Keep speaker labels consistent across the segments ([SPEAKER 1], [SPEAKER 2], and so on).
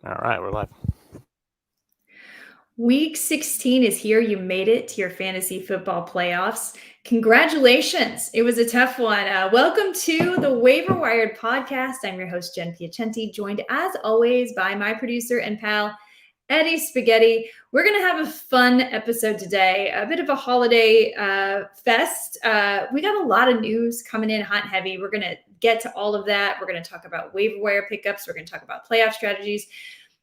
[SPEAKER 1] All right, we're live.
[SPEAKER 2] Week 16 is here. You made it to your fantasy football playoffs. Congratulations. It was a tough one. Welcome to the Waiver Wired podcast. I'm your host, Jen Piacenti, joined as always by my producer and pal, Eddie Spaghetti. We're going to have a fun episode today, a bit of a holiday fest. We got a lot of news coming in hot and heavy. We're going to get to all of that. We're going to talk about waiver wire pickups. We're going to talk about playoff strategies,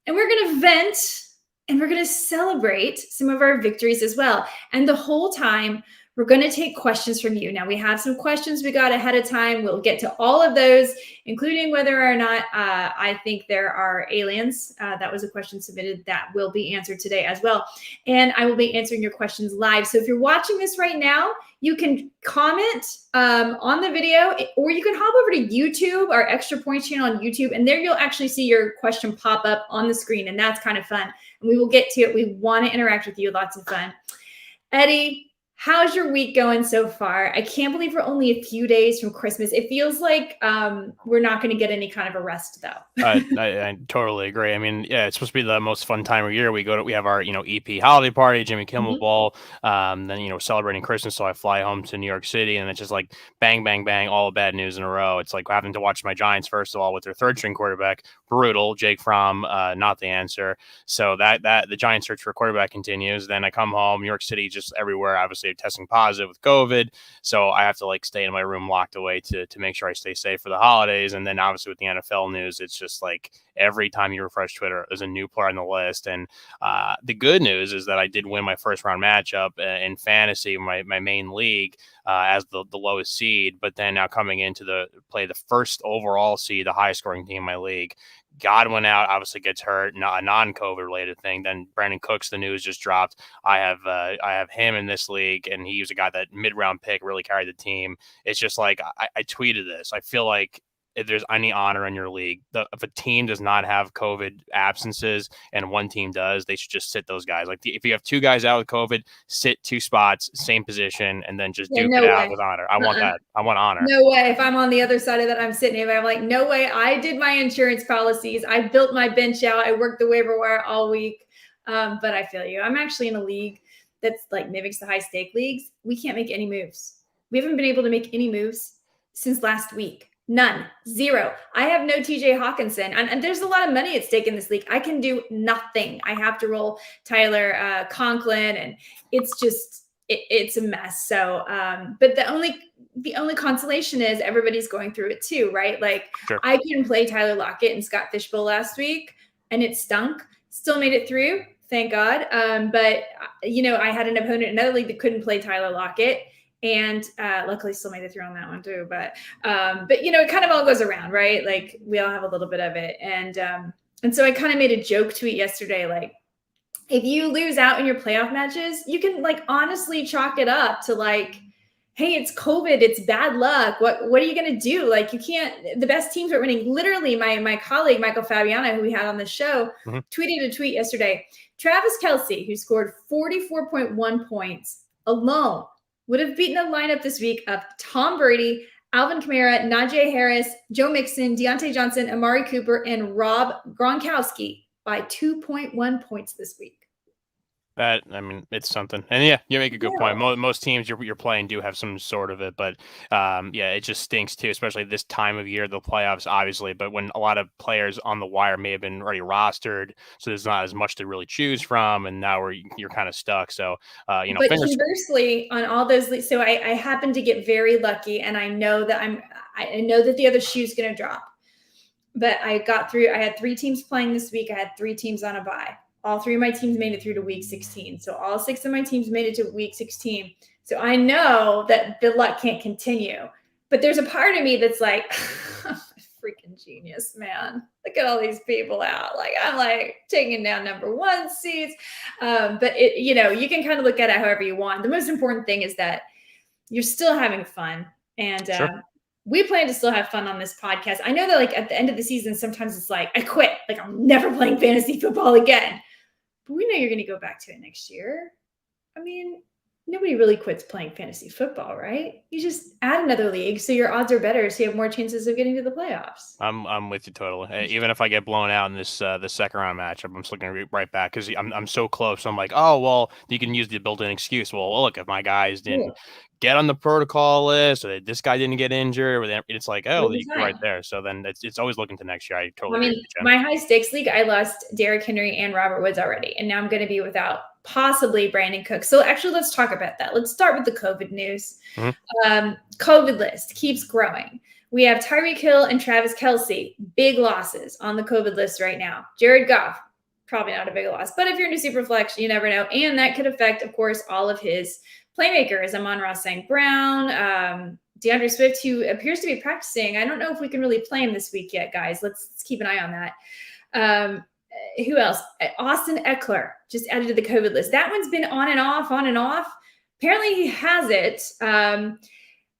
[SPEAKER 2] and we're going to vent. And we're going to celebrate some of our victories as well. And the whole time, we're going to take questions from you. Now, we have some questions we got ahead of time. We'll get to all of those, including whether or not I think there are aliens. That was a question submitted that will be answered today as well. And I will be answering your questions live. So if you're watching this right now, you can comment on the video, or you can hop over to YouTube, our Extra Points channel on YouTube, and there you'll actually see your question pop up on the screen, and that's kind of fun. And we will get to it. We want to interact with you. Lots of fun. Eddie, how's your week going so far? I can't believe we're only a few days from Christmas. It feels like we're not going to get any kind of a rest, though.
[SPEAKER 1] I totally agree. I mean, yeah, it's supposed to be the most fun time of year. We have our, EP holiday party, Jimmy Kimmel Ball, then, celebrating Christmas. So I fly home to New York City, and it's just like bang, bang, bang, all the bad news in a row. It's like having to watch my Giants, first of all, with their third string quarterback, brutal, Jake Fromm, not the answer. So that the Giants search for a quarterback continues. Then I come home, New York City, just everywhere, obviously testing positive with COVID. So I have to stay in my room locked away to make sure I stay safe for the holidays. And then obviously with the NFL news, it's just like every time you refresh Twitter, there's a new player on the list. And the good news is that I did win my first round matchup in fantasy, my main league, as the lowest seed. But then now coming into the first overall seed, the highest scoring team in my league, Godwin out, obviously gets hurt, a non-COVID related thing. Then Brandon Cooks, the news just dropped. I have him in this league, and he was a guy that mid-round pick really carried the team. It's just like I tweeted this. I feel like if there's any honor in your league, if a team does not have COVID absences and one team does, they should just sit those guys. If you have two guys out with COVID, sit two spots, same position, and then just duke it out with honor. I want that. I want honor.
[SPEAKER 2] No way. If I'm on the other side of that, I'm sitting here. I'm like, no way. I did my insurance policies. I built my bench out. I worked the waiver wire all week. But I feel you. I'm actually in a league that's mimics the high stake leagues. We can't make any moves. We haven't been able to make any moves since last week. None. Zero. I have no TJ Hawkinson. And there's a lot of money at stake in this league. I can do nothing. I have to roll Tyler Conklin, and it's just, it's a mess. So, but the only consolation is everybody's going through it too, right?
[SPEAKER 1] Sure.
[SPEAKER 2] I couldn't play Tyler Lockett and Scott Fishbowl last week, and it stunk. Still made it through, thank God. But, I had an opponent in another league that couldn't play Tyler Lockett. And luckily still made it through on that one too. But it kind of all goes around, right? We all have a little bit of it. And so I kind of made a joke tweet yesterday, if you lose out in your playoff matches, you can honestly chalk it up to hey, it's COVID, it's bad luck. What are you going to do? You can't, the best teams are winning. Literally my colleague, Michael Fabiano, who we had on the show, tweeted a tweet yesterday. Travis Kelce, who scored 44.1 points alone, would have beaten a lineup this week of Tom Brady, Alvin Kamara, Najee Harris, Joe Mixon, Deontay Johnson, Amari Cooper, and Rob Gronkowski by 2.1 points this week.
[SPEAKER 1] It's something. And yeah, you make a good point. Most teams you're playing do have some sort of it, but it just stinks too, especially this time of year, the playoffs, obviously. But when a lot of players on the wire may have been already rostered, so there's not as much to really choose from, and now you're kind of stuck. So,
[SPEAKER 2] But conversely, on all those, so I happen to get very lucky, and I know that I know that the other shoe's going to drop. But I got through. I had 3 teams playing this week. I had 3 teams on a bye. All 3 of my teams made it through to week 16. So all 6 of my teams made it to week 16. So I know that the luck can't continue. But there's a part of me that's like, freaking genius, man. Look at all these people out. I'm taking down number 1 seeds. But you can kind of look at it however you want. The most important thing is that you're still having fun. And
[SPEAKER 1] sure.
[SPEAKER 2] We plan to still have fun on this podcast. I know that at the end of the season, sometimes it's I quit. I'm never playing fantasy football again. But we know you're going to go back to it next year. I mean, Nobody really quits playing fantasy football, right? You just add another league so your odds are better, so you have more chances of getting to the playoffs.
[SPEAKER 1] I'm with you totally. Even if I get blown out in this second round matchup, I'm just looking right back because I'm so close. I'm like, oh well, you can use the built-in excuse. Well, look, if my guys didn't
[SPEAKER 2] Cool.
[SPEAKER 1] get on the protocol list, or this guy didn't get injured, or it's like, oh,
[SPEAKER 2] You'll be
[SPEAKER 1] you're right
[SPEAKER 2] fine.
[SPEAKER 1] there. So then it's always looking to next year. I totally
[SPEAKER 2] I
[SPEAKER 1] agree with
[SPEAKER 2] mean,
[SPEAKER 1] you, Jen.
[SPEAKER 2] my high stakes league, I lost Derrick Henry and Robert Woods already, and now I'm going to be without possibly Brandon Cook. So actually, let's talk about that. Let's start with the COVID news.
[SPEAKER 1] Mhm.
[SPEAKER 2] COVID list keeps growing. We have Tyreek Hill and Travis Kelce, big losses on the COVID list right now. Jared Goff, probably not a big loss, but if you're in a super flex, you never know. And that could affect, of course, all of his playmakers. Amon-Ra St. Brown, DeAndre Swift, who appears to be practicing. I don't know if we can really play him this week yet, guys. Let's keep an eye on that. Who else? Austin Eckler just added to the COVID list. That one's been on and off, on and off. Apparently he has it.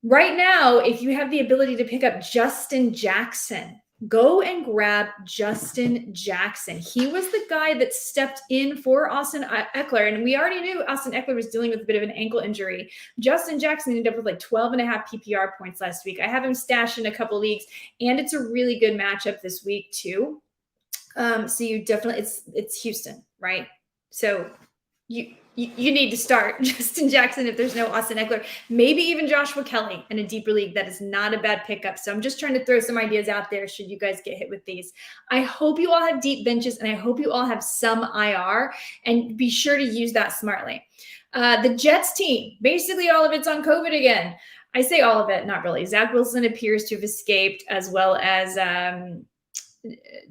[SPEAKER 2] Right now, if you have the ability to pick up Justin Jackson, go and grab Justin Jackson. He was the guy that stepped in for Austin Eckler, and we already knew Austin Eckler was dealing with a bit of an ankle injury. Justin Jackson ended up with like 12 and a half PPR points last week. I have him stashed in a couple leagues, and it's a really good matchup this week too. So you definitely, it's Houston, right? So you need to start Justin Jackson if there's no Austin Eckler, maybe even Joshua Kelly in a deeper league. That is not a bad pickup. So I'm just trying to throw some ideas out there should you guys get hit with these. I hope you all have deep benches, and I hope you all have some IR, and be sure to use that smartly. The Jets team, basically all of it's on COVID again. I say all of it, not really. Zach Wilson appears to have escaped, as well as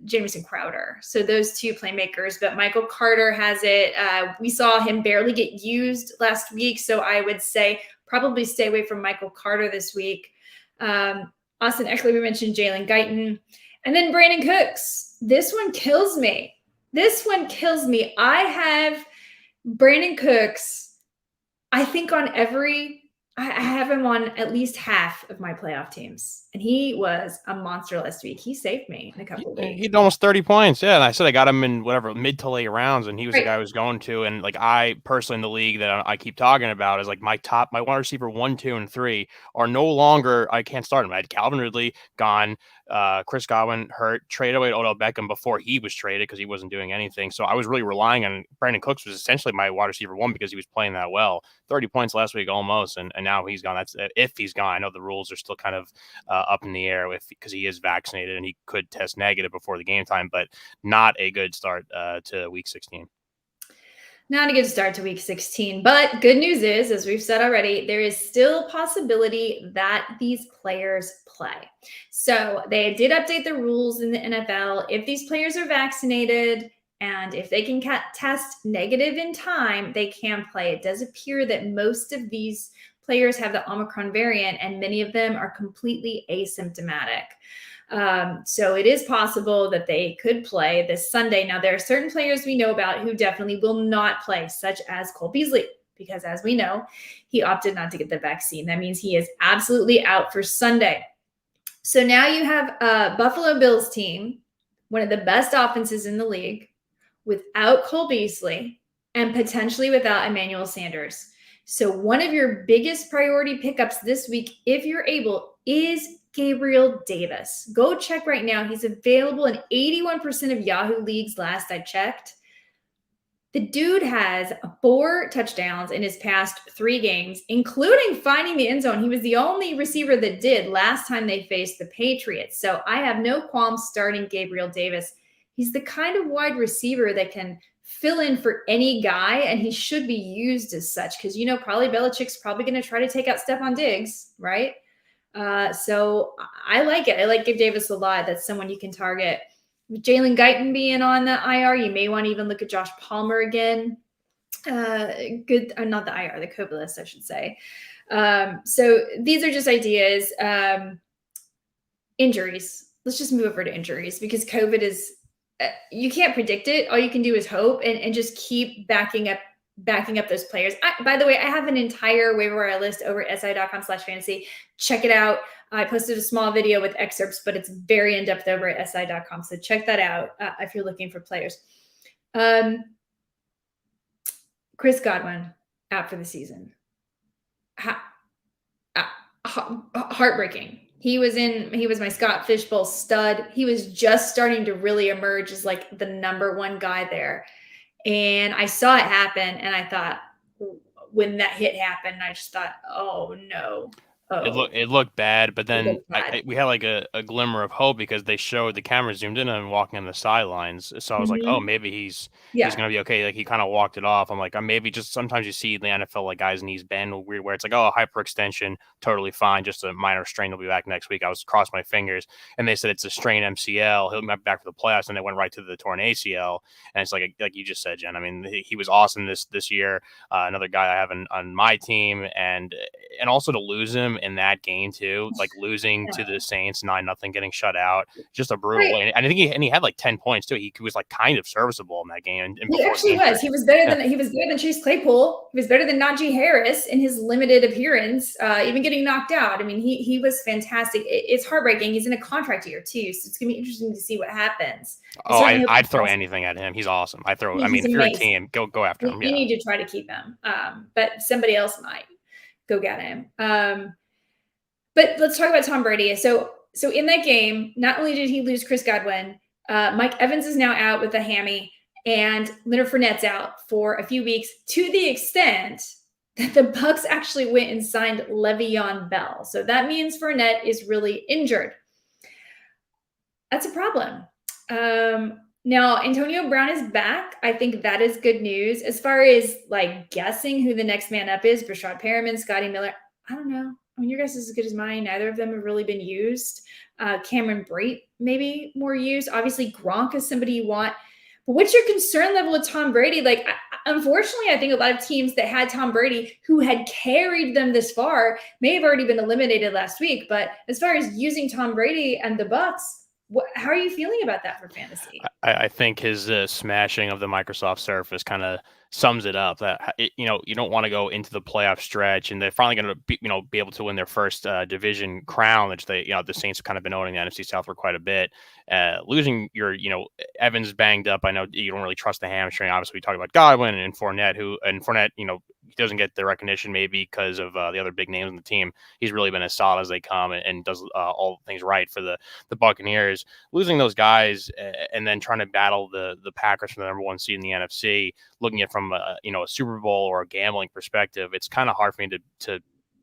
[SPEAKER 2] Jamison Crowder. So those two playmakers, but Michael Carter has it. We saw him barely get used last week. So I would say probably stay away from Michael Carter this week. Austin Eckler, we mentioned Jalen Guyton. And then Brandon Cooks. This one kills me. I have Brandon Cooks, I think I have him on at least half of my playoff teams, and he was a monster last week. He saved me in a couple of
[SPEAKER 1] He
[SPEAKER 2] weeks.
[SPEAKER 1] had almost 30 points. Yeah, and I said I got him in whatever mid to late rounds, and he was the
[SPEAKER 2] Right.
[SPEAKER 1] guy I was going to. And like I personally in the league that I keep talking about is like my wide receiver 1, 2, and 3 are no longer. I can't start him. I had Calvin Ridley gone, Chris Godwin hurt, traded away to Odell Beckham before he was traded because he wasn't doing anything. So I was really relying on Brandon Cooks was essentially my wide receiver 1 because he was playing that well. 30 points last week almost, and now he's gone. That's if he's gone. I know the rules are still kind of up in the air because he is vaccinated and he could test negative before the game time, but not a good start to week 16.
[SPEAKER 2] Not a good start to week 16, but good news is, as we've said already, there is still possibility that these players play. So they did update the rules in the NFL. If these players are vaccinated and if they can test negative in time, they can play. It does appear that most of these players have the Omicron variant, and many of them are completely asymptomatic. So it is possible that they could play this Sunday. Now, there are certain players we know about who definitely will not play, such as Cole Beasley, because as we know, he opted not to get the vaccine. That means he is absolutely out for Sunday. So now you have a Buffalo Bills team, one of the best offenses in the league, without Cole Beasley and potentially without Emmanuel Sanders. So one of your biggest priority pickups this week, if you're able, is Gabriel Davis. Go check right now. He's available in 81% of Yahoo leagues last I checked. The dude has 4 touchdowns in his past 3 games, including finding the end zone. He was the only receiver that did last time they faced the Patriots. So I have no qualms starting Gabriel Davis. He's the kind of wide receiver that can fill in for any guy, and he should be used as such because, probably Belichick's probably going to try to take out Stephon Diggs, right? So I like it. I like Gabe Davis a lot. That's someone you can target. With Jalen Guyton being on the IR, you may want to even look at Josh Palmer again. Good, or not the IR, the COVID list, I should say. So these are just ideas. Injuries. Let's just move over to injuries because COVID is, you can't predict it. All you can do is hope and just keep backing up those players. By the way, I have an entire waiver wire list over at si.com/fantasy. Check it out. I posted a small video with excerpts, but it's very in-depth over at si.com. So check that out if you're looking for players. Chris Godwin out for the season. ha- heartbreaking. He was my Scott Fishbowl stud. He was just starting to really emerge as like the number one guy there. And I saw it happen and I thought, when that hit happened, I just thought, oh no.
[SPEAKER 1] It looked bad, but
[SPEAKER 2] It
[SPEAKER 1] then
[SPEAKER 2] looked bad.
[SPEAKER 1] we had like a glimmer of hope because they showed the camera zoomed in on him walking on the sidelines. So I was like, oh,
[SPEAKER 2] Mhm.
[SPEAKER 1] maybe he's
[SPEAKER 2] Yeah.
[SPEAKER 1] gonna be okay. Like he kind of walked it off. I'm like, maybe just sometimes you see in the NFL like guys' knees bend weird where it's like, oh, hyperextension, totally fine, just a minor strain. He'll be back next week. I was crossed my fingers, and they said it's a strained MCL. He'll be back for the playoffs, and they went right to the torn ACL. And it's like you just said, Jen. I mean, he was awesome this year. Another guy I have on my team, and also to lose him in that game too, like losing to the Saints 9-0, getting shut out, just a brutal way. And I think he had like 10 points too. He was like kind of serviceable in that game. And
[SPEAKER 2] He
[SPEAKER 1] before the
[SPEAKER 2] actually
[SPEAKER 1] injury,
[SPEAKER 2] was. He was better than Chase Claypool. He was better than Najee Harris in his limited appearance, even getting knocked out. I mean, he was fantastic. It's heartbreaking. He's in a contract year too, so it's gonna be interesting to see what happens.
[SPEAKER 1] I'd throw anything at him. He's awesome. I mean,
[SPEAKER 2] He's
[SPEAKER 1] if you're a
[SPEAKER 2] amazing.
[SPEAKER 1] team, go after him.
[SPEAKER 2] You
[SPEAKER 1] Yeah.
[SPEAKER 2] need to try to keep him, but somebody else might go get him. But let's talk about Tom Brady. So in that game, not only did he lose Chris Godwin, Mike Evans is now out with a hammy, and Leonard Fournette's out for a few weeks, to the extent that the Bucs actually went and signed Le'Veon Bell. So that means Fournette is really injured. That's a problem. Now, Antonio Brown is back. I think that is good news. As far as like guessing who the next man up is, Brashad Perriman, Scotty Miller, I don't know. I mean, your guess is as good as mine. Neither of them have really been used. Cameron Brate maybe more used. Obviously, Gronk is somebody you want. But what's your concern level with Tom Brady? Like, unfortunately, I think a lot of teams that had Tom Brady who had carried them this far may have already been eliminated last week. But as far as using Tom Brady and the Bucs, how are you feeling about that for fantasy?
[SPEAKER 1] I think his smashing of the Microsoft Surface kind of sums it up. That you don't want to go into the playoff stretch, and they're finally going to be able to win their first division crown, which they the Saints have kind of been owning the NFC South for quite a bit. Losing your Evans banged up. I know you don't really trust the hamstring. Obviously, we talked about Godwin and Fournette, he doesn't get the recognition maybe because of the other big names on the team. He's really been as solid as they come and does all things right for the Buccaneers. Losing those guys and then trying to battle the Packers for the number one seed in the NFC, looking at it from a Super Bowl or a gambling perspective, it's kind of hard for me to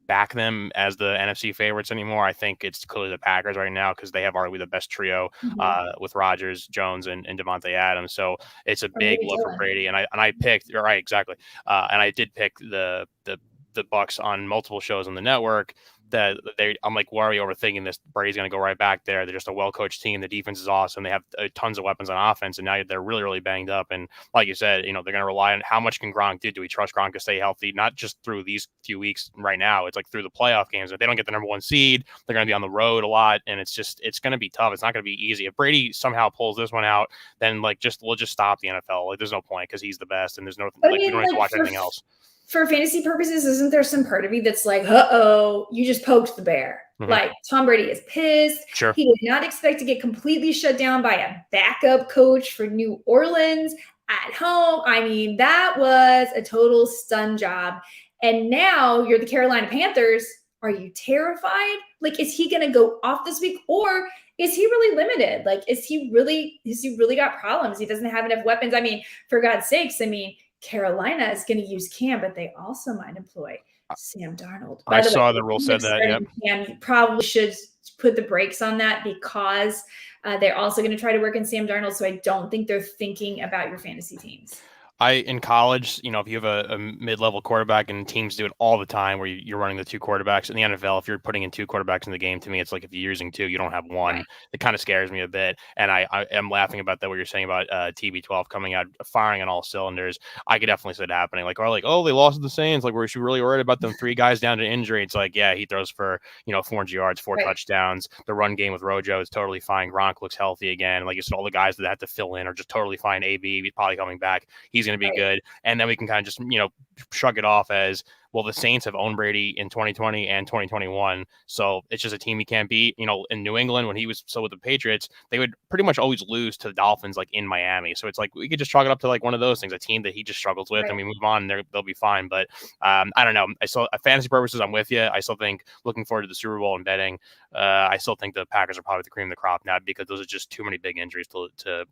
[SPEAKER 1] back them as the NFC favorites anymore. I think it's clearly the Packers right now because they have arguably the best trio with Rodgers, Jones, and Devontae Adams. So it's a big look for Brady. And I picked right exactly, and I did pick the Bucs on multiple shows on the network. I'm like, why are we overthinking this? Brady's going to go right back there. They're just a well-coached team. The defense is awesome. They have tons of weapons on offense, and now they're really, really banged up. And like you said, they're going to rely on how much can Gronk do? Do we trust Gronk to stay healthy? Not just through these few weeks right now. It's like through the playoff games. If they don't get the number one seed, they're going to be on the road a lot, and it's going to be tough. It's not going to be easy. If Brady somehow pulls this one out, then we'll just stop the NFL. Like, there's no point because he's the best, and there's no we don't need to watch anything else.
[SPEAKER 2] For fantasy purposes, isn't there some part of you that's like, uh-oh, you just poked the bear? Mm-hmm. Like, Tom Brady is pissed.
[SPEAKER 1] Sure.
[SPEAKER 2] He did not expect to get completely shut down by a backup coach for New Orleans at home. I mean, that was a total stun job. And now you're the Carolina Panthers. Are you terrified? Like, is he going to go off this week? Or is he really limited? Like, is he really got problems? He doesn't have enough weapons. I mean, for God's sakes, Carolina is going to use Cam, but they also might employ Sam Darnold.
[SPEAKER 1] I saw the rule said that. Yep.
[SPEAKER 2] Cam, you probably should put the brakes on that because they're also going to try to work in Sam Darnold. So I don't think they're thinking about your fantasy teams.
[SPEAKER 1] In college, if you have a mid-level quarterback, and teams do it all the time where you're running the two quarterbacks. In the NFL, if you're putting in two quarterbacks in the game, to me, it's like if you're using two, you don't have one. Right. It kind of scares me a bit. And I am laughing about that, what you're saying about TB12 coming out, firing on all cylinders. I could definitely see it happening. Like, they lost to the Saints. Like, we're really worried about them 3 guys down to injury. It's like, yeah, he throws for, 400 yards, 4 touchdowns. The run game with Rojo is totally fine. Gronk looks healthy again. Like you said, all the guys that have to fill in are just totally fine. AB probably coming back. He's going to be good. And then we can kind of just, shrug it off as, well, the Saints have owned Brady in 2020 and 2021. So it's just a team he can't beat. In New England, when he was still with the Patriots, they would pretty much always lose to the Dolphins, like in Miami. So it's like, we could just chalk it up to like one of those things, a team that he just struggles with, and we move on, and they'll be fine. But I don't know. I still, fantasy purposes, I'm with you. I still think, looking forward to the Super Bowl and betting, I still think the Packers are probably the cream of the crop now, because those are just too many big injuries to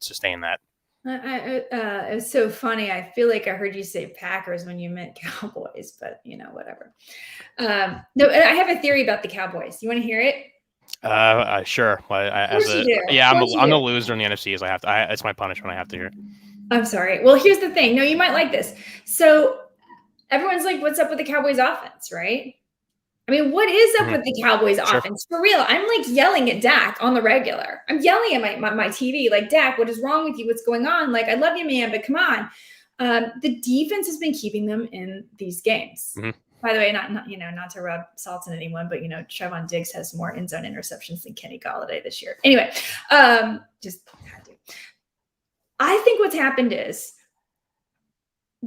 [SPEAKER 1] sustain that.
[SPEAKER 2] It's so funny. I feel like I heard you say Packers when you meant Cowboys, but whatever. No, I have a theory about the Cowboys. You want to hear it?
[SPEAKER 1] Sure. Well, I'm the loser in the NFC. Is it's my punishment. I have to hear it.
[SPEAKER 2] I'm sorry. Well, here's the thing. No, you might like this. So everyone's like, "What's up with the Cowboys offense?" Right? I mean, what is up with the Cowboys offense? For real, I'm like yelling at Dak on the regular. I'm yelling at my TV, like, Dak, what is wrong with you? What's going on? Like, I love you, man, but come on. The defense has been keeping them in these games. By the way, not to rub salt in anyone, but Trevon Diggs has more end zone interceptions than Kenny Golladay this year. Anyway, just had to. I think what's happened is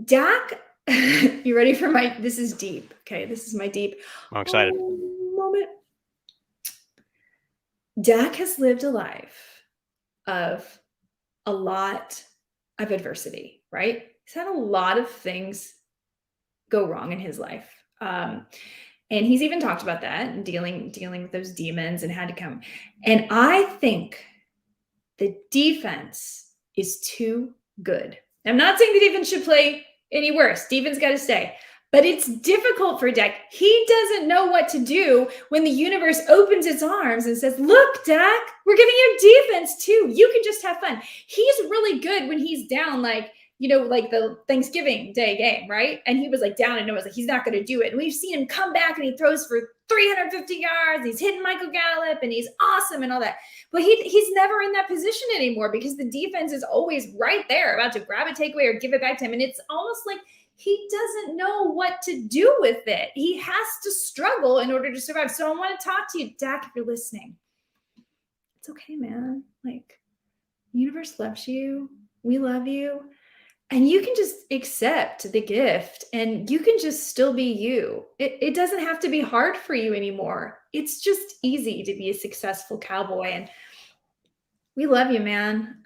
[SPEAKER 2] Dak. You ready for this is deep. Okay, this is my deep.
[SPEAKER 1] I'm excited.
[SPEAKER 2] Moment. Dak has lived a life of a lot of adversity, right? He's had a lot of things go wrong in his life. And he's even talked about that and dealing with those demons and had to come. And I think the defense is too good. I'm not saying the defense should play any worse. Defense got to stay. But it's difficult for Dak. He doesn't know what to do when the universe opens its arms and says, look, Dak, we're giving you defense too. You can just have fun. He's really good when he's down, like the Thanksgiving Day game, right? And he was like down and it was like, he's not going to do it. And we've seen him come back and he throws for 350 yards. He's hitting Michael Gallup and he's awesome and all that. But he's never in that position anymore because the defense is always right there about to grab a takeaway or give it back to him. And it's almost like he doesn't know what to do with it. He has to struggle in order to survive. So I want to talk to you, Dak, if you're listening. It's okay, man. Like, the universe loves you. We love you. And you can just accept the gift and you can just still be you. It doesn't have to be hard for you anymore. It's just easy to be a successful Cowboy. And we love you, man.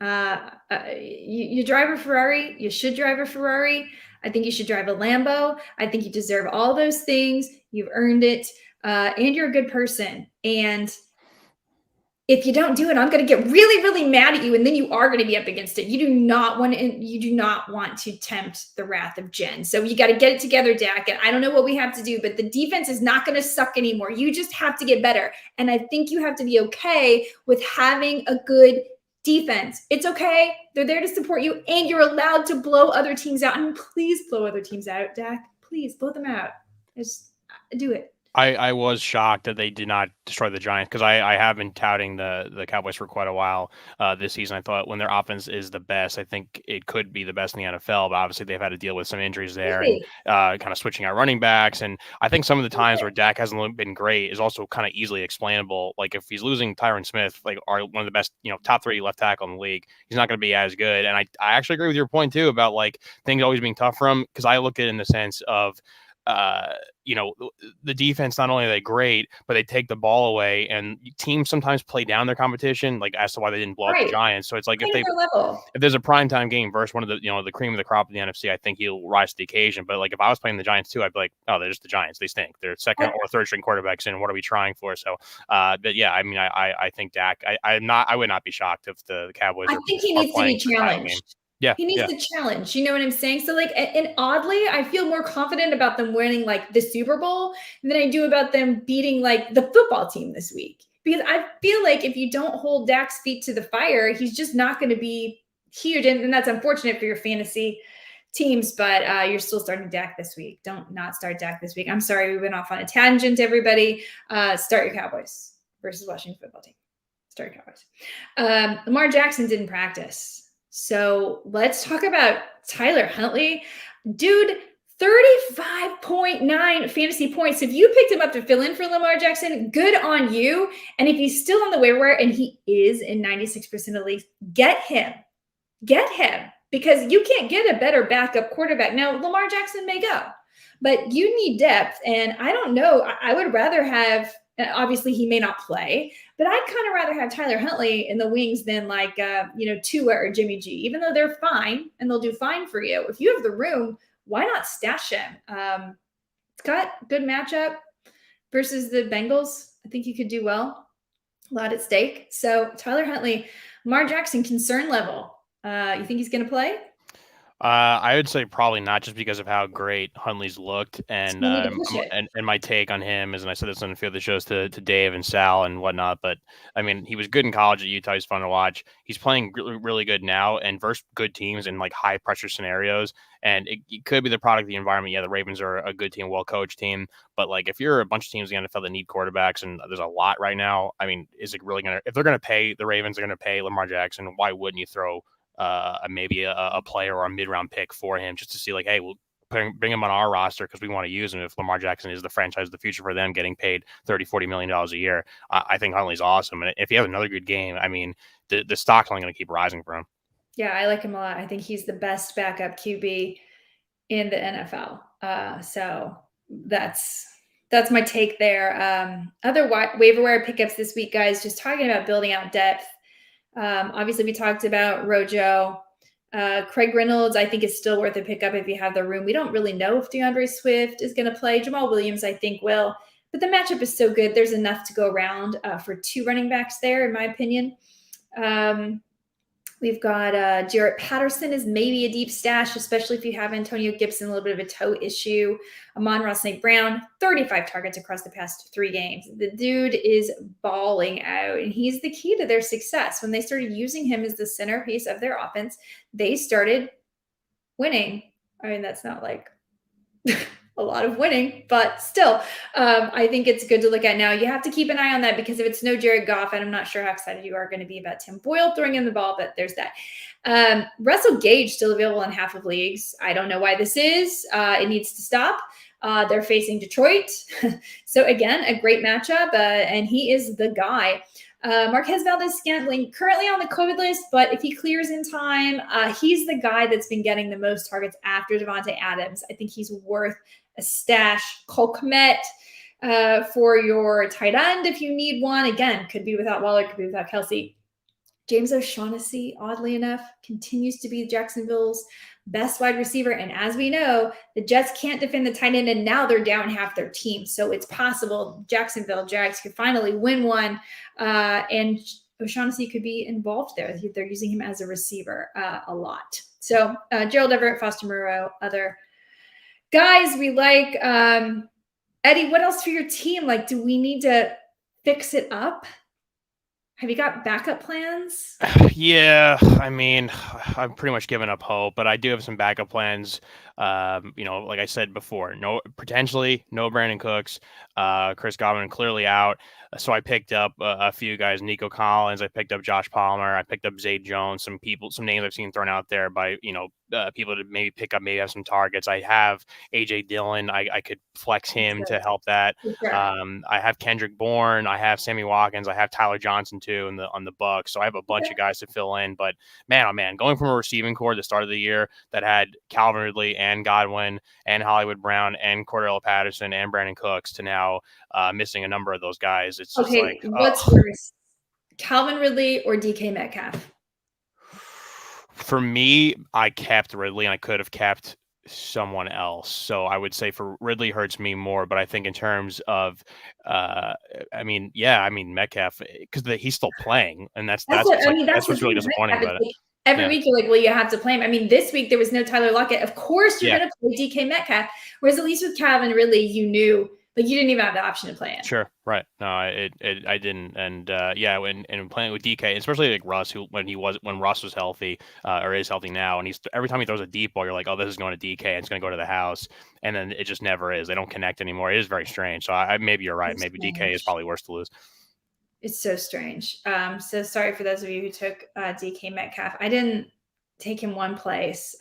[SPEAKER 2] You drive a Ferrari. You should drive a Ferrari. I think you should drive a Lambo. I think you deserve all those things. You've earned it. And you're a good person. And if you don't do it, I'm going to get really, really mad at you. And then you are going to be up against it. You do not want to tempt the wrath of Jen. So you got to get it together, Dak. And I don't know what we have to do, but the defense is not going to suck anymore. You just have to get better. And I think you have to be okay with having a good defense. It's okay. They're there to support you and you're allowed to blow other teams out. And please blow other teams out, Dak. Please blow them out. Just do it.
[SPEAKER 1] I was shocked that they did not destroy the Giants because I have been touting the Cowboys for quite a while this season. I thought when their offense is the best, I think it could be the best in the NFL. But obviously they've had to deal with some injuries there and kind of switching out running backs. And I think some of the times where Dak hasn't been great is also kind of easily explainable. Like if he's losing Tyron Smith, like one of the best, top 3 left tackle in the league, he's not going to be as good. And I actually agree with your point too about like things always being tough for him because I look at it in the sense of the defense, not only are they great, but they take the ball away and teams sometimes play down their competition, like as to why they didn't blow up the Giants. So it's like if there's a primetime game versus one of the, the cream of the crop of the NFC, I think he'll rise to the occasion. But like if I was playing the Giants too, I'd be like, oh, they're just the Giants. They stink. They're second or third string quarterbacks. And what are we trying for? So, but yeah, I mean, I think Dak, I would not be shocked if the Cowboys
[SPEAKER 2] I think he needs to be challenged.
[SPEAKER 1] Yeah,
[SPEAKER 2] he needs the challenge. You know what I'm saying? So like, and oddly, I feel more confident about them winning like the Super Bowl than I do about them beating like the football team this week. Because I feel like if you don't hold Dak's feet to the fire, he's just not going to be huge. And that's unfortunate for your fantasy teams, but you're still starting Dak this week. Don't not start Dak this week. I'm sorry, we went off on a tangent, everybody. Start your Cowboys versus Washington football team. Start your Cowboys. Lamar Jackson didn't practice. So let's talk about Tyler Huntley. Dude, 35.9 fantasy points. If you picked him up to fill in for Lamar Jackson, good on you. And if he's still on the waiver wire, and he is in 96% of leagues, get him. Get him. because you can't get a better backup quarterback. Now, Lamar Jackson may go, but you need depth. And I don't know. I would rather have, obviously he may not play, but I'd kind of rather have Tyler Huntley in the wings than like, Tua or Jimmy G, even though they're fine and they'll do fine for you. If you have the room, why not stash him? It's got good matchup versus the Bengals. I think you could do well. A lot at stake. So Tyler Huntley, Lamar Jackson, concern level. You think he's going to play?
[SPEAKER 1] I would say probably not, just because of how great Huntley's looked, and
[SPEAKER 2] You need to push it.
[SPEAKER 1] and my take on him is, and I said this on a few of the shows to Dave and Sal and whatnot, but I mean, he was good in college at Utah. He's fun to watch. He's playing really, really good now, and versus good teams in like high pressure scenarios. And it could be the product of the environment. Yeah, the Ravens are a good team, well coached team, but like if you're a bunch of teams in the NFL that need quarterbacks, and there's a lot right now, I mean, is it really gonna? If they're gonna pay the Ravens, they're gonna pay Lamar Jackson. Why wouldn't you throw maybe a player or a mid-round pick for him, just to see like, hey, we'll bring him on our roster because we want to use him if Lamar Jackson is the franchise of the future for them, getting paid $30-40 million a year. I think Huntley's awesome, and if he has another good game, I mean, the stock's only going to keep rising for him.
[SPEAKER 2] Yeah, I like him a lot. I think he's the best backup QB in the NFL. So that's my take there. Other waiver wire pickups this week, guys, just talking about building out depth. Obviously, we talked about Rojo. Craig Reynolds, I think, is still worth a pickup if you have the room. We don't really know if DeAndre Swift is going to play. Jamal Williams, I think, will. But the matchup is so good. There's enough to go around for two running backs there, in my opinion. We've got Jarrett Patterson is maybe a deep stash, especially if you have Antonio Gibson, a little bit of a toe issue. Amon-Ra St. Brown, 35 targets across the past 3 games. The dude is balling out, and he's the key to their success. When they started using him as the centerpiece of their offense, they started winning. I mean, that's not like a lot of winning, but still, I think it's good to look at now. You have to keep an eye on that, because if it's no Jared Goff, and I'm not sure how excited you are going to be about Tim Boyle throwing in the ball, but there's that. Russell Gage still available in half of leagues. I don't know why this is. It needs to stop. They're facing Detroit. So again, a great matchup, and he is the guy. Marquez Valdez-Scantling currently on the COVID list, but if he clears in time, he's the guy that's been getting the most targets after Devontae Adams. I think he's worth a stash. Cole Kmet for your tight end if you need one. Again, could be without Waller, could be without Kelsey. James O'Shaughnessy, oddly enough, continues to be Jacksonville's best wide receiver. And as we know, the Jets can't defend the tight end, and now they're down half their team. So it's possible Jacksonville Jags could finally win one, and O'Shaughnessy could be involved there. They're using him as a receiver a lot. So Gerald Everett, Foster Moreau, other guys we like. Eddie, what else for your team? Like, do we need to fix it up? Have you got backup plans?
[SPEAKER 1] Yeah, I mean, I've pretty much given up hope, but I do have some backup plans. Like I said before, potentially no Brandon Cooks, Chris Godwin clearly out. So I picked up a few guys, Nico Collins. I picked up Josh Palmer. I picked up Zay Jones. Some names I've seen thrown out there by people to maybe pick up, maybe have some targets. I have AJ Dillon. I could flex him to help that.
[SPEAKER 2] Sure.
[SPEAKER 1] I have Kendrick Bourne. I have Sammy Watkins. I have Tyler Johnson too on the Bucs. So I have a bunch of guys to fill in. But man, oh man, going from a receiving core at the start of the year that had Calvin Ridley and Godwin and Hollywood Brown and Cordell Patterson and Brandon Cooks to now missing a number of those guys. It's just like,
[SPEAKER 2] what's worse, Calvin Ridley or DK Metcalf?
[SPEAKER 1] For me, I kept Ridley, and I could have kept someone else. So I would say for Ridley hurts me more, but I think in terms of, Metcalf, because he's still playing, and that's what's really disappointing about it.
[SPEAKER 2] Every week you're like, well, you have to play him. I mean, this week there was no Tyler Lockett. Of course you're going to play DK Metcalf. Whereas at least with Calvin Ridley, you knew, like, you didn't even have the option to play him.
[SPEAKER 1] Sure. Right. No, I didn't. And when playing with DK, especially like Russ, when Russ was healthy, or is healthy now, and every time he throws a deep ball, you're like, oh, this is going to DK, and it's going to go to the house. And then it just never is. They don't connect anymore. It is very strange. So maybe you're right. Maybe DK is probably worse to lose.
[SPEAKER 2] It's so strange. So sorry for those of you who took DK Metcalf. I didn't take him one place.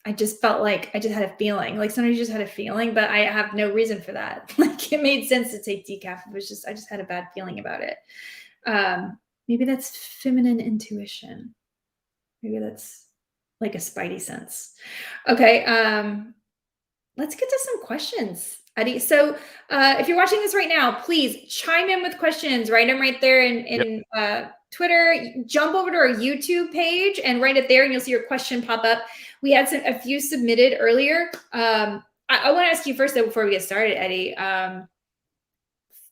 [SPEAKER 2] I just felt like I just had a feeling. Like, sometimes you just had a feeling, but I have no reason for that. Like, it made sense to take decaf. It was just, I just had a bad feeling about it. Maybe that's feminine intuition. Maybe that's like a spidey sense. Okay, let's get to some questions, Eddie. So if you're watching this right now, please chime in with questions. Write them right there
[SPEAKER 1] Yep.
[SPEAKER 2] in Twitter. Jump over to our YouTube page and write it there, and you'll see your question pop up. We had a few submitted earlier. I want to ask you first, though, before we get started, Eddie.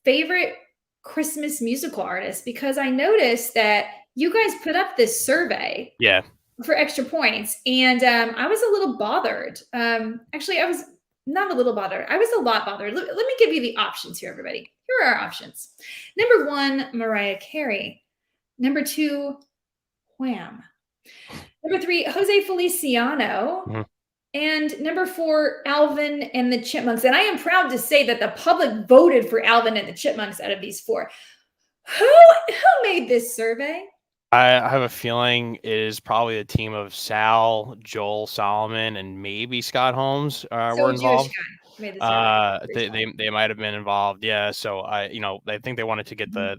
[SPEAKER 2] Favorite Christmas musical artist? Because I noticed that you guys put up this survey.
[SPEAKER 1] Yeah.
[SPEAKER 2] For extra points. And I was a little bothered. Actually, I was not a little bothered. I was a lot bothered. Let me give you the options here, everybody. Here are our options. Number 1, Mariah Carey. Number 2, Wham. Number 3, Jose Feliciano.
[SPEAKER 1] Mm-hmm.
[SPEAKER 2] And number 4, Alvin and the Chipmunks. And I am proud to say that the public voted for Alvin and the Chipmunks out of these 4. Who made this survey?
[SPEAKER 1] I have a feeling it is probably a team of Sal, Joel, Solomon, and maybe Scott Holmes were involved.
[SPEAKER 2] Made the
[SPEAKER 1] They might have been involved. Yeah. So I think they wanted to get a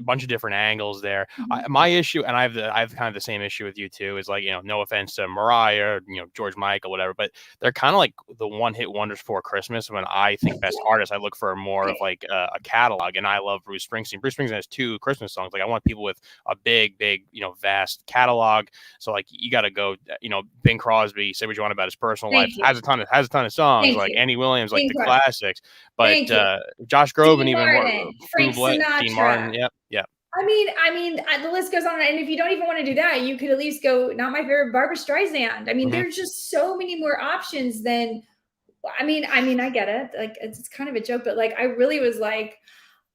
[SPEAKER 1] bunch of different angles there. My issue, and I have kind of the same issue with you too, is like, no offense to Mariah, George Michael, whatever, but they're kind of like the one-hit wonders for Christmas. When I think best artists, I look for more of like a catalog, and I love Bruce Springsteen. Bruce Springsteen has 2 Christmas songs. Like I want people with a big, vast catalog. So like you got to go, Bing Crosby, say what you want about his personal life, has a ton of songs.
[SPEAKER 2] Thank
[SPEAKER 1] like
[SPEAKER 2] you.
[SPEAKER 1] Andy Williams, like the classics, but Josh Groban, even more,
[SPEAKER 2] Frank Sinatra,
[SPEAKER 1] Dean Martin, yep.
[SPEAKER 2] I mean, the list goes on, and if you don't even want to do that, you could at least go. Not my favorite, Barbra Streisand. I mean, there's just so many more options than. I mean, I get it. Like it's kind of a joke, but like I really was like,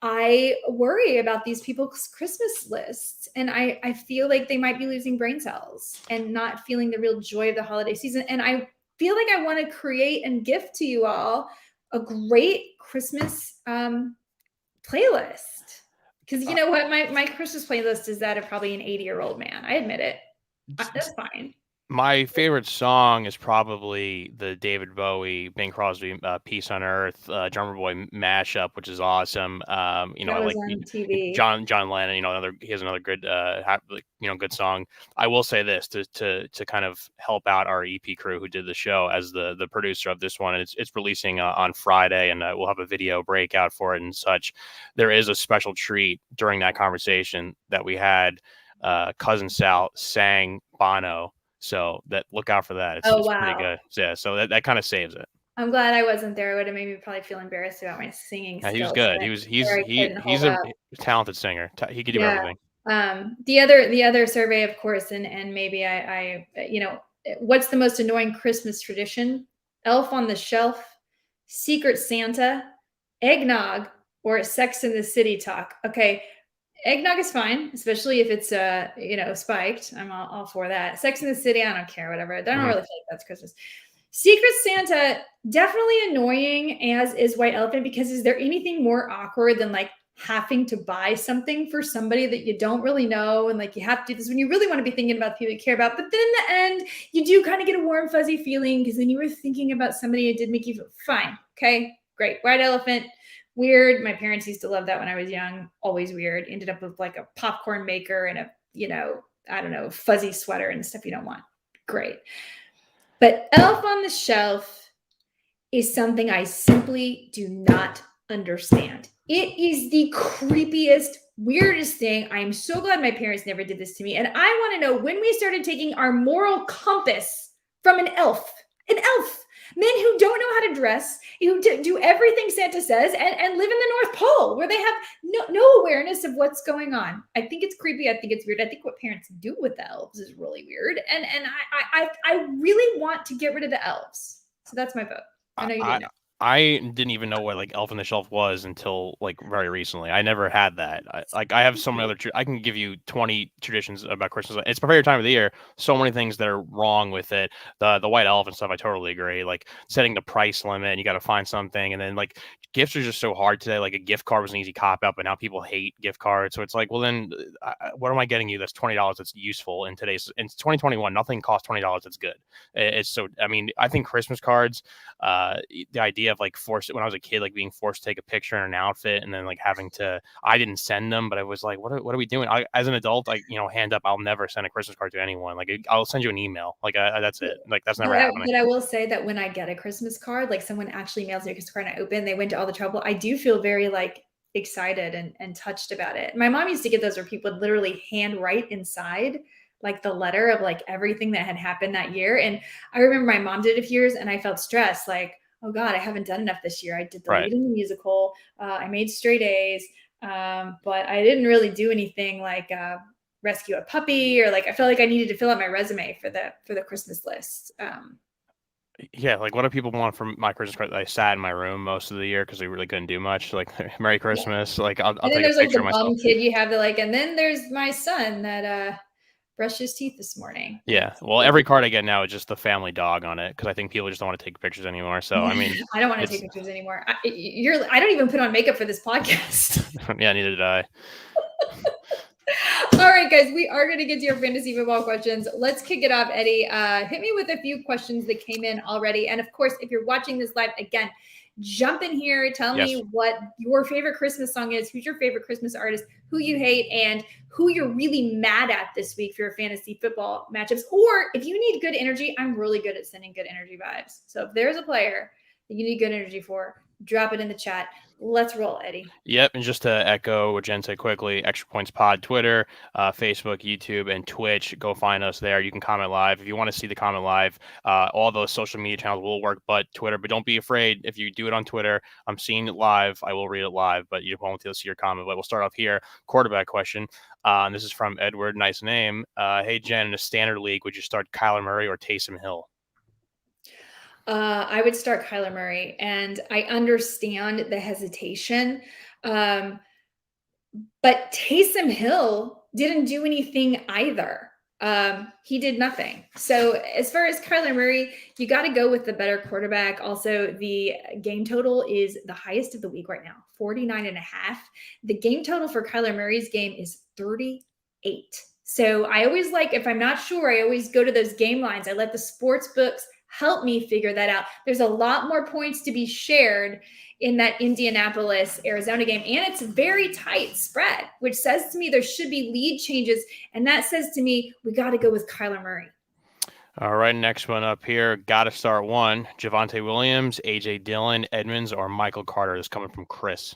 [SPEAKER 2] I worry about these people's Christmas lists, and I feel like they might be losing brain cells and not feeling the real joy of the holiday season. And I feel like I want to create and gift to you all a great Christmas playlist. Because you know what? My Christmas playlist is that of probably an 80-year-old man. I admit it. That's fine.
[SPEAKER 1] My favorite song is probably the David Bowie, Bing Crosby, "Peace on Earth," Drummer Boy mashup, which is awesome. I like
[SPEAKER 2] TV.
[SPEAKER 1] John Lennon. He has another good, good song. I will say this to kind of help out our EP crew who did the show as the producer of this one. And it's releasing on Friday, and we'll have a video breakout for it and such. There is a special treat during that conversation that we had. Cousin Sal sang Bono. So look out for that. It's pretty good. Yeah, so that kind of saves it.
[SPEAKER 2] I'm glad I wasn't there. It would have made me probably feel embarrassed about my singing skills.
[SPEAKER 1] He was good. He's a talented singer. He could do everything.
[SPEAKER 2] The other survey, of course, and maybe I what's the most annoying Christmas tradition? Elf on the Shelf, Secret Santa, eggnog, or Sex in the City talk. Okay. Eggnog is fine, especially if it's spiked. I'm all for that. Sex in the City, I don't care, whatever. I don't really feel like that's Christmas. Secret Santa, definitely annoying, as is White Elephant, because is there anything more awkward than like having to buy something for somebody that you don't really know, and like you have to do this when you really want to be thinking about the people you care about, but then in the end you do kind of get a warm fuzzy feeling because then you were thinking about somebody that did make you feel fine. Okay, great. White Elephant. Weird. My parents used to love that when I was young. Always weird. Ended up with like a popcorn maker and a fuzzy sweater and stuff you don't want. Great. But Elf on the Shelf is something I simply do not understand. It is the creepiest, weirdest thing. I am so glad my parents never did this to me. And I want to know when we started taking our moral compass from an elf. An elf. Men who don't know how to dress, who do everything Santa says, and live in the North Pole, where they have no awareness of what's going on. I think it's creepy. I think it's weird. I think what parents do with the elves is really weird. And I really want to get rid of the elves. So that's my vote. I know you didn't know.
[SPEAKER 1] I didn't even know what like Elf on the Shelf was until like very recently. I never had that. I have so many other. I can give you 20 traditions about Christmas. It's my favorite time of the year. So many things that are wrong with it. The white elephant stuff, I totally agree. Like setting the price limit, and you got to find something, and then like gifts are just so hard today. Like a gift card was an easy cop out, but now people hate gift cards. So it's like, well, then what am I getting you? That's $20. That's useful in 2021. Nothing costs $20. That's good. It's so. I mean, I think Christmas cards. The idea idea of like when I was a kid, like being forced to take a picture in an outfit and then like having to, I didn't send them, but I was like, what are we doing? As an adult, like, hand up, I'll never send a Christmas card to anyone. Like I'll send you an email. Like that's it. Like that's never happening.
[SPEAKER 2] But I will say that when I get a Christmas card, like someone actually mails me a Christmas card and I open, they went to all the trouble. I do feel very like excited and touched about it. My mom used to get those where people would literally handwrite inside like the letter of like everything that had happened that year. And I remember my mom did it for years and I felt stressed like, oh God, I haven't done enough this year. I did the lead in the musical. I made straight A's. But I didn't really do anything like rescue a puppy or like I felt like I needed to fill out my resume for the Christmas list.
[SPEAKER 1] Yeah, like what do people want from my Christmas card? I sat in my room most of the year because we really couldn't do much. Like Merry Christmas. Yeah. Like I'll take a picture of myself.
[SPEAKER 2] Bum kid you have that like, and then there's my son that brushed his teeth this morning.
[SPEAKER 1] Yeah, well, every card I get now is just the family dog on it because I think people just don't want to take pictures anymore. So I mean,
[SPEAKER 2] I don't want to take pictures anymore. I don't even put on makeup for this podcast.
[SPEAKER 1] Yeah, neither did I.
[SPEAKER 2] All right, guys, we are going to get to your fantasy football questions. Let's kick it off, Eddie. Hit me with a few questions that came in already. And of course, if you're watching this live, again, jump in here. Tell me what your favorite Christmas song is, who's your favorite Christmas artist, who you hate, and who you're really mad at this week for your fantasy football matchups. Or if you need good energy, I'm really good at sending good energy vibes. So if there's a player that you need good energy for, drop it in the chat. Let's roll, Eddie.
[SPEAKER 1] Yep, and just to echo what Jen said quickly, Extra Points Pod, Twitter, Facebook, YouTube, and Twitch. Go find us there. You can comment live. If you want to see the comment live, all those social media channels will work, but Twitter. But don't be afraid. If you do it on Twitter, I'm seeing it live. I will read it live, but you won't be able to see your comment. But we'll start off here. Quarterback question. And this is from Edward. Nice name. Hey, Jen, in a standard league, would you start Kyler Murray or Taysom Hill?
[SPEAKER 2] I would start Kyler Murray, and I understand the hesitation. But Taysom Hill didn't do anything either. He did nothing. So as far as Kyler Murray, you got to go with the better quarterback. Also, the game total is the highest of the week right now, 49.5. The game total for Kyler Murray's game is 38. So I always like, if I'm not sure, I always go to those game lines. I let the sports books help me figure that out. There's a lot more points to be shared in that Indianapolis, Arizona game. And it's a very tight spread, which says to me there should be lead changes. And that says to me, we got to go with Kyler Murray.
[SPEAKER 1] All right, next one up here. Got to start one. Javonte Williams, A.J. Dillon, Edmonds, or Michael Carter. Is coming from Chris.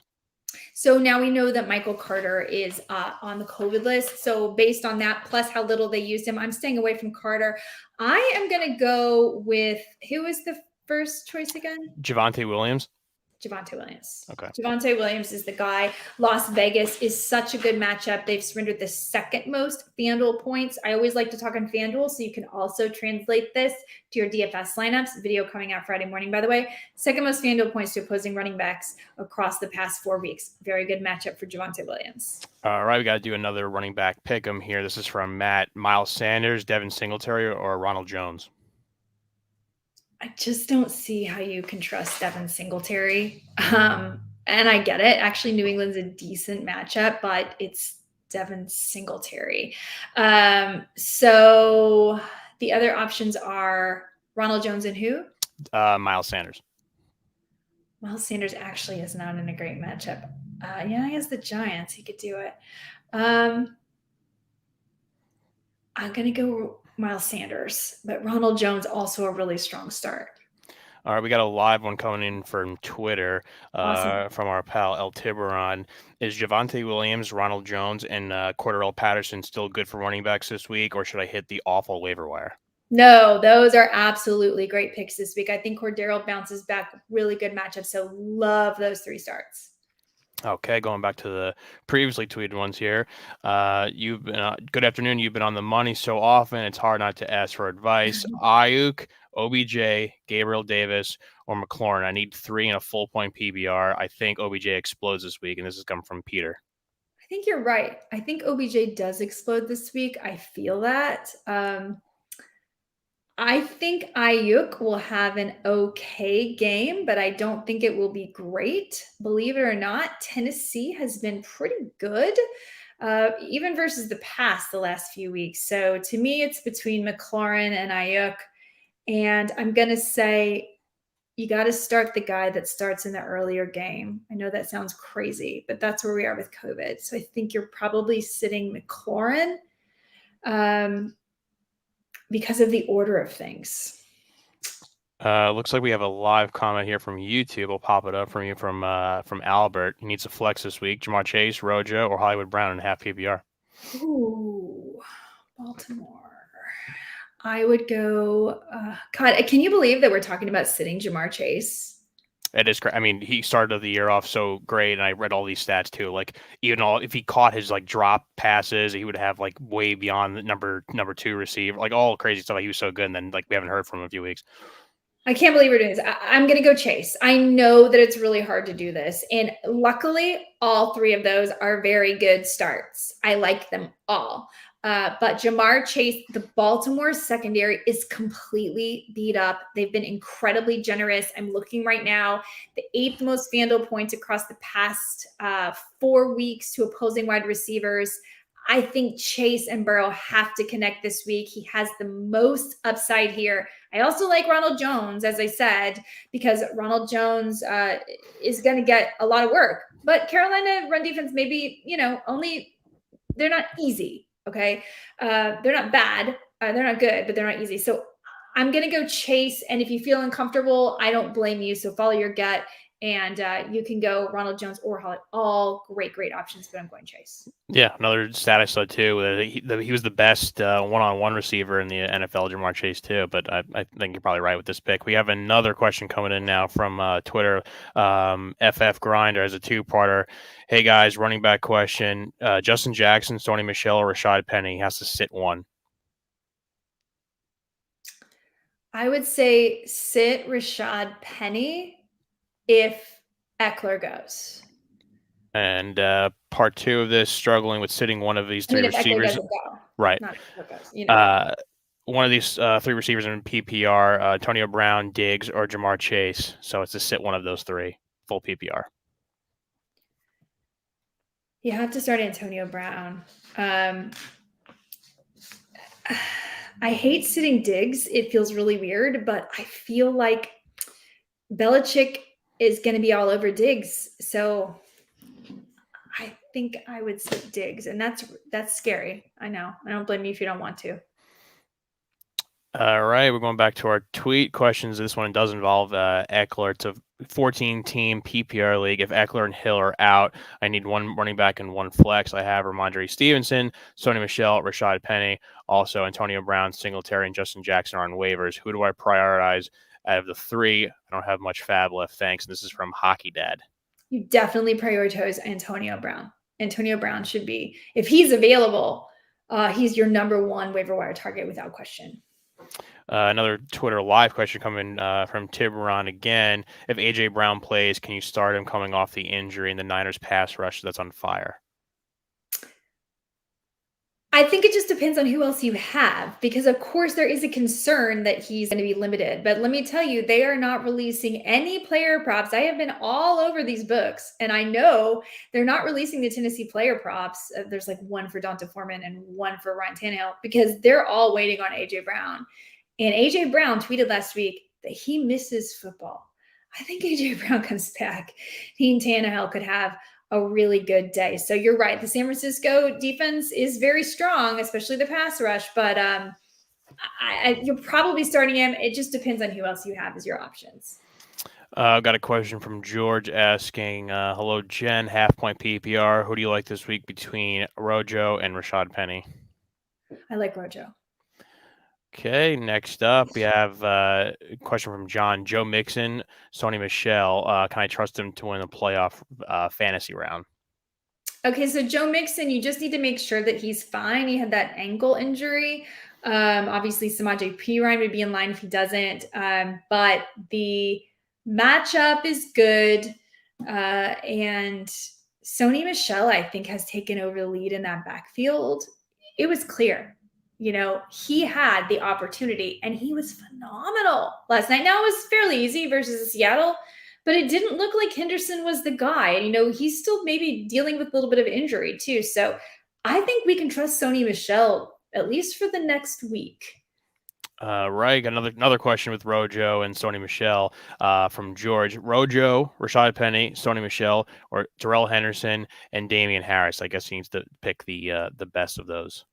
[SPEAKER 2] So now we know that Michael Carter is on the COVID list. So based on that, plus how little they used him, I'm staying away from Carter. I am going to go with, who was the first choice again?
[SPEAKER 1] Javonte Williams.
[SPEAKER 2] Javonte Williams.
[SPEAKER 1] Okay.
[SPEAKER 2] Javonte Williams is the guy. Las Vegas is such a good matchup. They've surrendered the second most FanDuel points. I always like to talk on FanDuel, so you can also translate this to your DFS lineups. Video coming out Friday morning, by the way. Second most FanDuel points to opposing running backs across the past 4 weeks. Very good matchup for Javonte Williams.
[SPEAKER 1] All right, we got to do another running back pick 'em here. This is from Matt. Miles Sanders, Devin Singletary, or Ronald Jones?
[SPEAKER 2] I just don't see how you can trust Devin Singletary. And I get it. Actually, New England's a decent matchup, but it's Devin Singletary. So the other options are Ronald Jones and who?
[SPEAKER 1] Miles Sanders.
[SPEAKER 2] Miles Sanders actually is not in a great matchup. Yeah, against the Giants, he could do it. I'm going to go Miles Sanders, but Ronald Jones also a really strong start.
[SPEAKER 1] All right, we got a live one coming in from Twitter
[SPEAKER 2] Awesome.
[SPEAKER 1] from our pal El Tiburon. Is Javonte Williams, Ronald Jones, and Cordarrelle Patterson still good for running backs this week, or should I hit the awful waiver wire?
[SPEAKER 2] No, those are absolutely great picks this week. I think Cordarrelle bounces back, really good matchup. So love those 3 starts.
[SPEAKER 1] Okay, going back to the previously tweeted ones here. You've been good afternoon. You've been on the money so often, it's hard not to ask for advice. Ayuk, OBJ, Gabriel Davis, or McLaurin. I need 3 in a full point PBR. I think OBJ explodes this week, and this is coming from Peter.
[SPEAKER 2] I think you're right. I think OBJ does explode this week. I feel that. I think Ayuk will have an okay game, but I don't think it will be great. Believe it or not, Tennessee has been pretty good, even versus the last few weeks. So to me, it's between McLaurin and Ayuk. And I'm going to say you got to start the guy that starts in the earlier game. I know that sounds crazy, but that's where we are with COVID. So I think you're probably sitting McLaurin because of the order of things.
[SPEAKER 1] Looks like we have a live comment here from YouTube. I'll pop it up from you from Albert. He needs a flex this week. Jamar Chase, Rojo, or Hollywood Brown in half PPR.
[SPEAKER 2] Ooh, Baltimore. I would go. God, can you believe that we're talking about sitting Jamar Chase?
[SPEAKER 1] It is great. I mean, he started the year off so great, and I read all these stats too. Like if he caught his like drop passes, he would have like way beyond the number 2 receiver, like all crazy stuff. Like, he was so good, and then like we haven't heard from him in a few weeks.
[SPEAKER 2] I can't believe we're doing this. I'm going to go Chase. I know that it's really hard to do this. And luckily, all 3 of those are very good starts. I like them all. But Jamar Chase, the Baltimore secondary is completely beat up. They've been incredibly generous. I'm looking right now, the 8th most FanDuel points across the past 4 weeks to opposing wide receivers. I think Chase and Burrow have to connect this week. He has the most upside here. I also like Ronald Jones, as I said, because Ronald Jones is going to get a lot of work. But Carolina run defense, maybe, they're not easy, okay? They're not bad. They're not good, but they're not easy. So I'm going to go Chase. And if you feel uncomfortable, I don't blame you. So follow your gut. And you can go Ronald Jones or Holly. All great options, but I'm going Chase.
[SPEAKER 1] Yeah, another stat I saw too. He was the best one-on-one receiver in the NFL, Jamar Chase too. But I think you're probably right with this pick. We have another question coming in now from Twitter. FF Grinder as a 2-parter. Hey guys, running back question: Justin Jackson, Sony Michel, or Rashad Penny has to sit one.
[SPEAKER 2] I would say sit Rashad Penny if Eckler goes.
[SPEAKER 1] And part 2 of this, struggling with sitting one of these 3 receivers. Right.
[SPEAKER 2] Not if Eckler goes,
[SPEAKER 1] one of these 3 receivers in PPR, Antonio Brown, Diggs, or Jamar Chase. So it's to sit one of those 3, full PPR.
[SPEAKER 2] You have to start Antonio Brown. I hate sitting Diggs. It feels really weird, but I feel like Belichick is going to be all over Diggs. So I think I would sit Diggs, and that's scary. I know. I don't blame you if you don't want to.
[SPEAKER 1] All right, we're going back to our tweet questions. This one does involve Eckler. It's a 14-team PPR league. If Eckler and Hill are out, I need one running back and one flex. I have Ramondre Stevenson, Sony Michel, Rashad Penny, also Antonio Brown, Singletary, and Justin Jackson are on waivers. Who do I prioritize out of the 3? I don't have much fab left. Thanks. And this is from Hockey Dad.
[SPEAKER 2] You definitely prioritize Antonio Brown. Antonio Brown should be, if he's available, he's your number 1 waiver wire target without question.
[SPEAKER 1] Another Twitter live question coming from Tiburon again. If A.J. Brown plays, can you start him coming off the injury in the Niners pass rush that's on fire?
[SPEAKER 2] I think it just depends on who else you have, because of course there is a concern that he's going to be limited. But let me tell you, they are not releasing any player props. I have been all over these books, and I know they're not releasing the Tennessee player props. There's like 1 for Donta Foreman and 1 for Ryan Tannehill, because they're all waiting on A.J. Brown. And A.J. Brown tweeted last week that he misses football. I think A.J. Brown comes back. He and Tannehill could have a really good day. So you're right. The San Francisco defense is very strong, especially the pass rush. But you're probably starting him. It just depends on who else you have as your options.
[SPEAKER 1] I've got a question from George asking, hello, Jen, half-point PPR. Who do you like this week between Rojo and Rashad Penny?
[SPEAKER 2] I like Rojo.
[SPEAKER 1] Okay, next up, we have a question from John. Joe Mixon, Sony Michel. Can I trust him to win the playoff fantasy round?
[SPEAKER 2] Okay, so Joe Mixon, you just need to make sure that he's fine. He had that ankle injury. Obviously, Samaje Perine would be in line if he doesn't. But the matchup is good. And Sony Michel, I think, has taken over the lead in that backfield. It was clear. He had the opportunity, and he was phenomenal last night. Now, it was fairly easy versus Seattle, but it didn't look like Henderson was the guy. And, he's still maybe dealing with a little bit of injury too. So I think we can trust Sony Michel at least for the next week.
[SPEAKER 1] Right. Got another question with Rojo and Sony Michelle from George. Rojo, Rashad Penny, Sony Michelle, or Darrell Henderson and Damian Harris. I guess he needs to pick the best of those.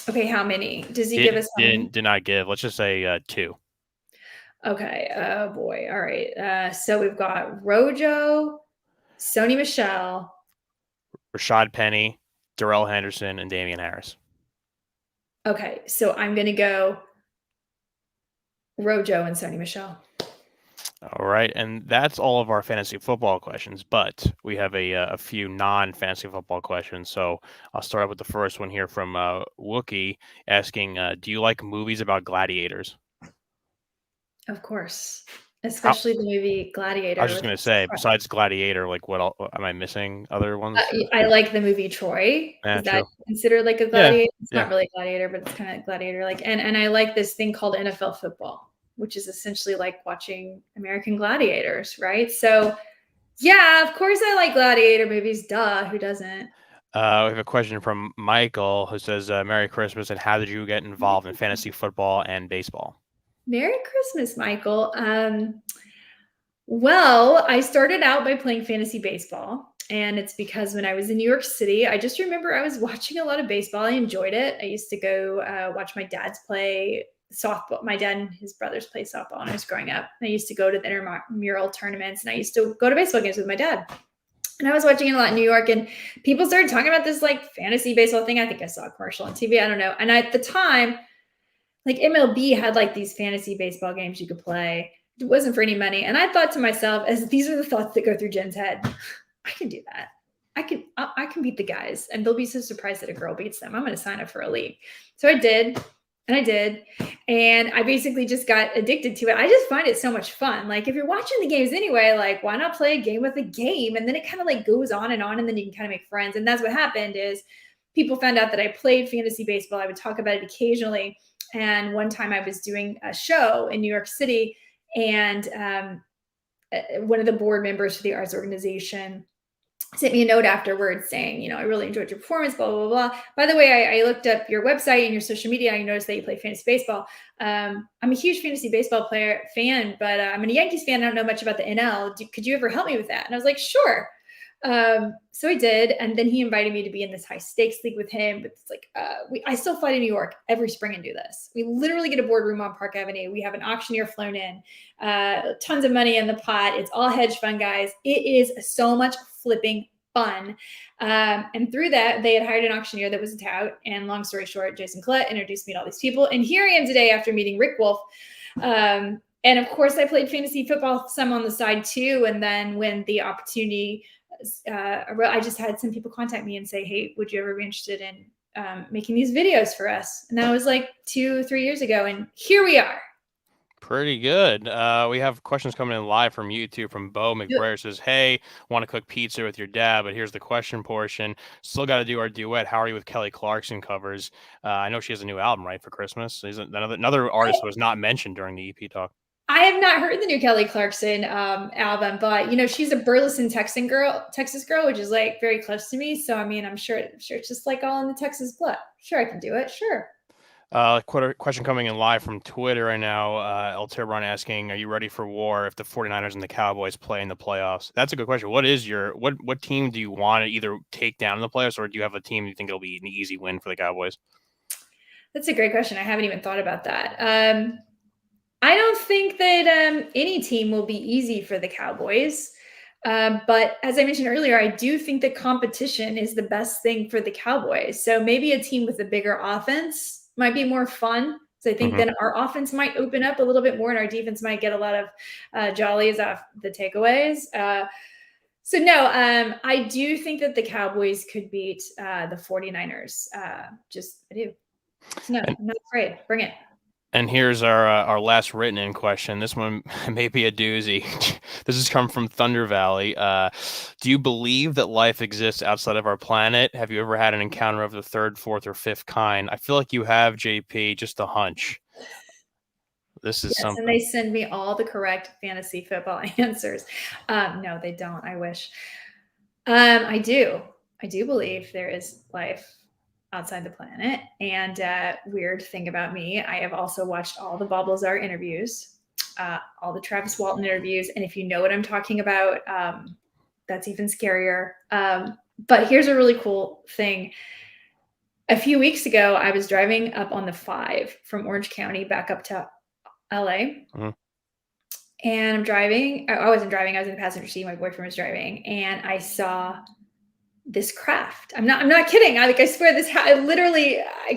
[SPEAKER 2] Okay, how many? Does he give us how many?
[SPEAKER 1] Did not give. Let's just say 2.
[SPEAKER 2] Okay. Oh boy. All right. So we've got Rojo, Sony Michelle,
[SPEAKER 1] Rashad Penny, Darrell Henderson, and Damian Harris.
[SPEAKER 2] Okay, so I'm gonna go Rojo and Sony Michelle.
[SPEAKER 1] All right, and that's all of our fantasy football questions, but we have a few non-fantasy football questions. So I'll start with the first one here from Wookie asking, do you like movies about gladiators?
[SPEAKER 2] Of course, especially the movie Gladiator.
[SPEAKER 1] I was just going to say, besides Gladiator, like what am I missing? Other ones?
[SPEAKER 2] I like the movie Troy. Is that considered like a gladiator?
[SPEAKER 1] Yeah,
[SPEAKER 2] it's not really a gladiator, but it's kind of gladiator-like. And I like this thing called NFL football, which is essentially like watching American Gladiators, right? So, yeah, of course I like gladiator movies. Duh, who doesn't?
[SPEAKER 1] We have a question from Michael who says, Merry Christmas, and how did you get involved in fantasy football and baseball?
[SPEAKER 2] Merry Christmas, Michael. Well, I started out by playing fantasy baseball, and it's because when I was in New York City, I just remember I was watching a lot of baseball. I enjoyed it. I used to go watch my dad's play softball. My dad and his brothers play softball when I was growing up. I used to go to the intramural tournaments, and I used to go to baseball games with my dad. And I was watching it a lot in New York, and people started talking about this like fantasy baseball thing. I think I saw a commercial on TV. I don't know. And at the time, like MLB had like these fantasy baseball games you could play. It wasn't for any money. And I thought to myself, as these are the thoughts that go through Jen's head, I can do that. I can beat the guys, and they'll be so surprised that a girl beats them. I'm going to sign up for a league. So I did. And I basically just got addicted to it. I just find it so much fun. Like if you're watching the games anyway, like why not play a game with a game? And then it kind of like goes on, and then you can kind of make friends. And that's what happened is people found out that I played fantasy baseball. I would talk about it occasionally. And one time I was doing a show in New York City, and one of the board members for the arts organization sent me a note afterwards saying, I really enjoyed your performance, blah, blah, blah. By the way, I looked up your website and your social media. I noticed that you play fantasy baseball. I'm a huge fantasy baseball fan, but I'm a Yankees fan. I don't know much about the NL. Could you ever help me with that? And I was like, sure. So I did. And then he invited me to be in this high stakes league with him. But it's like, I still fly to New York every spring and do this. We literally get a boardroom on Park Avenue. We have an auctioneer flown in, tons of money in the pot. It's all hedge fund guys. It is so much flipping fun. And through that, they had hired an auctioneer that was a tout. And long story short, Jason Collette introduced me to all these people. And here I am today after meeting Rick Wolf. And of course, I played fantasy football some on the side too. And then when the opportunity I just had some people contact me and say, hey, would you ever be interested in making these videos for us? And that was like 2-3 years ago. And here we are.
[SPEAKER 1] Pretty good. We have questions coming in live from YouTube from Bo McBrayer. Says, hey, want to cook pizza with your dad, but here's the question portion. Still got to do our duet. How are you with Kelly Clarkson covers? I know she has a new album, right, for Christmas. He's another artist who was not mentioned during the EP talk.
[SPEAKER 2] I have not heard the new Kelly Clarkson album, but she's a Burleson, Texas girl, which is like very close to me. So I mean, I'm sure it's just like all in the Texas blood. Sure, I can do it. Sure.
[SPEAKER 1] Question coming in live from Twitter right now. El Tiburon asking, are you ready for war if the 49ers and the Cowboys play in the playoffs? That's a good question. What is what team do you want to either take down in the playoffs, or do you have a team you think it'll be an easy win for the Cowboys?
[SPEAKER 2] That's a great question. I haven't even thought about that. I don't think that any team will be easy for the Cowboys. But as I mentioned earlier, I do think that competition is the best thing for the Cowboys. So maybe a team with a bigger offense might be more fun. So I think then our offense might open up a little bit more, and our defense might get a lot of jollies off the takeaways. So no, I do think that the Cowboys could beat the 49ers. I do. So no, I'm not afraid. Bring it.
[SPEAKER 1] And here's our last written in question. This one may be a doozy. This has come from Thunder Valley. Do you believe that life exists outside of our planet? Have you ever had an encounter of the third, fourth, or fifth kind? I feel like you have, JP, just a hunch. This is something.
[SPEAKER 2] And they send me all the correct fantasy football answers. No, they don't. I wish. I do believe there is life outside the planet. And weird thing about me, I have also watched all the Bob Lazar interviews, all the Travis Walton interviews. And if you know what I'm talking about, that's even scarier. But here's a really cool thing. A few weeks ago, I was driving up on the 5 from Orange County back up to LA.
[SPEAKER 1] Mhm.
[SPEAKER 2] And I'm driving. I wasn't driving. I was in the passenger seat. My boyfriend was driving, and I saw this craft. I'm not kidding. I swear this. I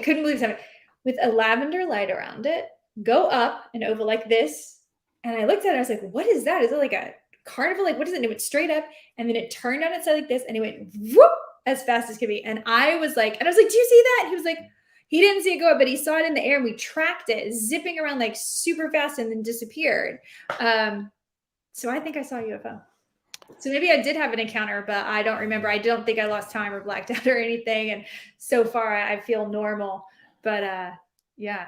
[SPEAKER 2] couldn't believe something with a lavender light around it. Go up and over like this, and I looked at it. And I was like, "What is that? Is it like a carnival? Like what is it?" And it went straight up, and then it turned on its side like this, and it went whoop as fast as could be. And I was like, "Do you see that?" He was like, he didn't see it go up, but he saw it in the air, and we tracked it zipping around like super fast, and then disappeared. So I think I saw a UFO. So maybe I did have an encounter, but I don't remember. I don't think I lost time or blacked out or anything. And so far, I feel normal. But yeah.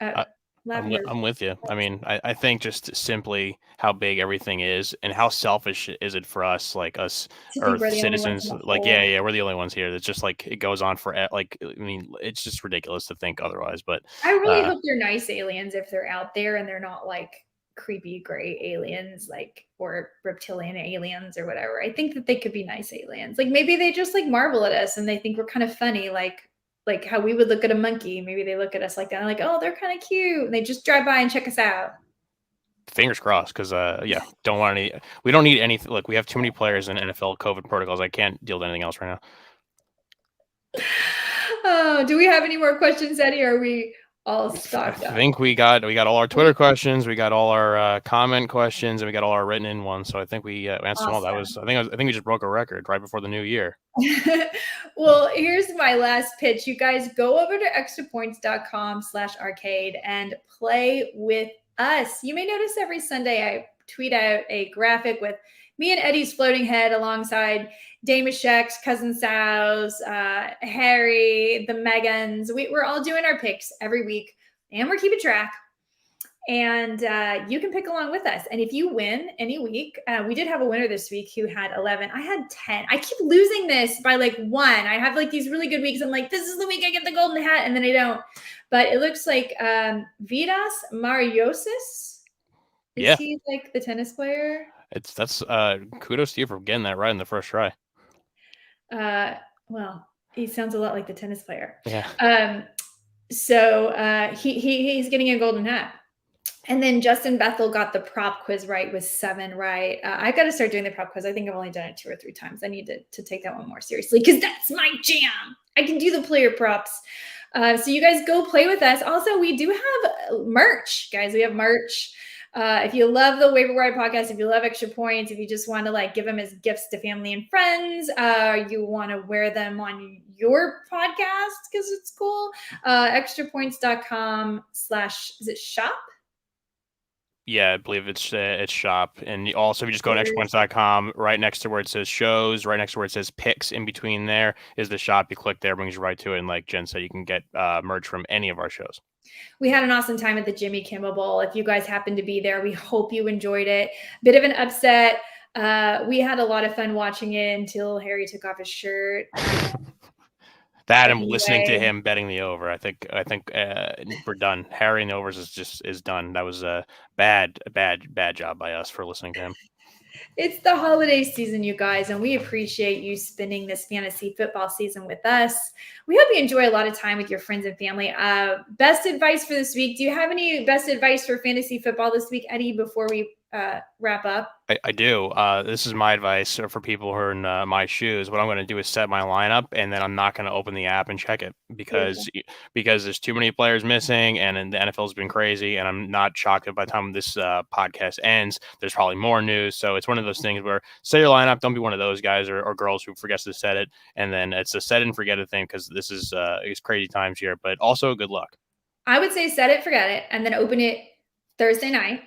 [SPEAKER 1] I'm with you. I mean, I think just simply how big everything is and how selfish is it for us, like us Earth citizens. Like, yeah, we're the only ones here. It's just like it goes on for like. I mean, it's just ridiculous to think otherwise. But
[SPEAKER 2] I really hope they're nice aliens if they're out there and they're not like creepy gray aliens, like, or reptilian aliens or whatever. I think that they could be nice aliens. Like maybe they just like marvel at us and they think we're kind of funny, like how we would look at a monkey. Maybe they look at us like that and like, oh, they're kind of cute. And they just drive by and check us out.
[SPEAKER 1] Fingers crossed, because we don't need anything. Look, we have too many players in NFL COVID protocols. I can't deal with anything else right now.
[SPEAKER 2] Oh, do we have any more questions, Eddie? Or are we all stocked up?
[SPEAKER 1] I think we got all our Twitter questions, we got all our comment questions, and we got all our written in ones. So I think we answered them all. I think we just broke a record right before the new year.
[SPEAKER 2] Well, here's my last pitch. You guys go over to extrapoints.com/arcade and play with us. You may notice every Sunday I tweet out a graphic with me and Eddie's floating head alongside Damashek's, Cousin Sal's, Harry, the Megans. We're all doing our picks every week, and we're keeping track. And you can pick along with us. And if you win any week, we did have a winner this week who had 11. I had 10. I keep losing this by like 1. I have like these really good weeks. I'm like, this is the week I get the golden hat, and then I don't. But it looks like Vidas Mariosis. Is he like the tennis player?
[SPEAKER 1] That's kudos to you for getting that right in the first try.
[SPEAKER 2] Well, he sounds a lot like the tennis player.
[SPEAKER 1] Yeah.
[SPEAKER 2] So he's getting a golden hat. And then Justin Bethel got the prop quiz right with 7 right. I've got to start doing the prop quiz. I think I've only done it 2 or 3 times. I need to take that one more seriously because that's my jam. I can do the player props. So you guys go play with us. Also, we do have merch, guys. We have merch. If you love the Waiver Wired podcast, if you love Extra Points, if you just want to like give them as gifts to family and friends, you want to wear them on your podcast because it's cool. Extrapoints.com/ is it shop?
[SPEAKER 1] Yeah, I believe it's shop. And also, if you just go to extrapoints.com, right next to where it says shows, right next to where it says picks, in between there is the shop. You click there, brings you right to it. And like Jen said, you can get merch from any of our shows.
[SPEAKER 2] We had an awesome time at the Jimmy Kimmel Bowl. If you guys happened to be there, we hope you enjoyed it. Bit of an upset. We had a lot of fun watching it until Harry took off his shirt.
[SPEAKER 1] That and listening to him betting the over. I think we're done. Harry and the overs is done. That was a bad job by us for listening to him.
[SPEAKER 2] It's the holiday season, you guys, and we appreciate you spending this fantasy football season with us. We hope you enjoy a lot of time with your friends and family. Best advice for this week. Do you have any best advice for fantasy football this week, Eddie, before we wrap up?
[SPEAKER 1] I do. This is my advice for people who are in my shoes. What I'm going to do is set my lineup, and then I'm not going to open the app and check it because there's too many players missing, and the NFL has been crazy. And I'm not shocked that by the time this podcast ends, there's probably more news. So it's one of those things where set your lineup. Don't be one of those guys or girls who forgets to set it, and then it's a set and forget it thing because this is it's crazy times here. But also, good luck.
[SPEAKER 2] I would say set it, forget it, and then open it Thursday night.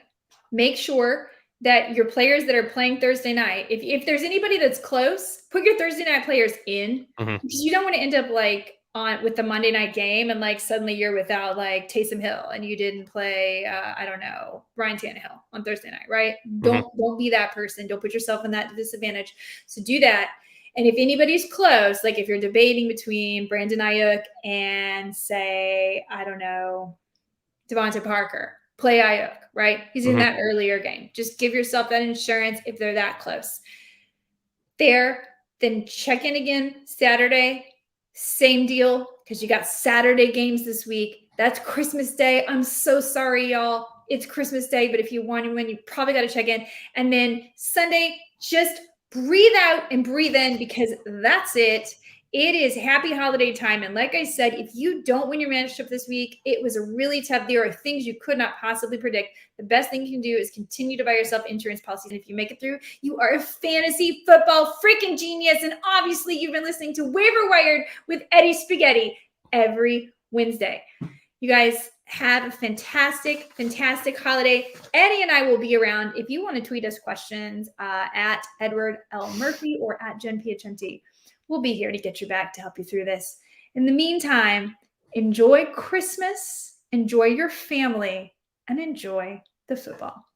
[SPEAKER 2] Make sure that your players that are playing Thursday night, if there's anybody that's close, put your Thursday night players in because you don't want to end up like on with the Monday night game and like suddenly you're without like Taysom Hill and you didn't play, I don't know, Ryan Tannehill on Thursday night, right? Don't be that person. Don't put yourself in that disadvantage. So do that. And if anybody's close, like if you're debating between Brandon Ayuk and say, I don't know, Devontae Parker, play Ayuk, right? He's in that earlier game. Just give yourself that insurance if they're that close. Then check in again Saturday. Same deal, because you got Saturday games this week. That's Christmas Day. I'm so sorry, y'all. It's Christmas Day, but if you want to win, you probably got to check in. And then Sunday, just breathe out and breathe in, because that's it. It is happy holiday time. And like I said, if you don't win your matchup this week, it was a really tough. There are things you could not possibly predict. The best thing you can do is continue to buy yourself insurance policies. And if you make it through, you are a fantasy football freaking genius. And obviously, you've been listening to Waiver Wired with Eddie Spaghetti every Wednesday. You guys have a fantastic, fantastic holiday. Eddie and I will be around. If you want to tweet us questions at Edward L. Murphy or at Jen Piacenti, we'll be here to get you back to help you through this. In the meantime, enjoy Christmas, enjoy your family, and enjoy the football.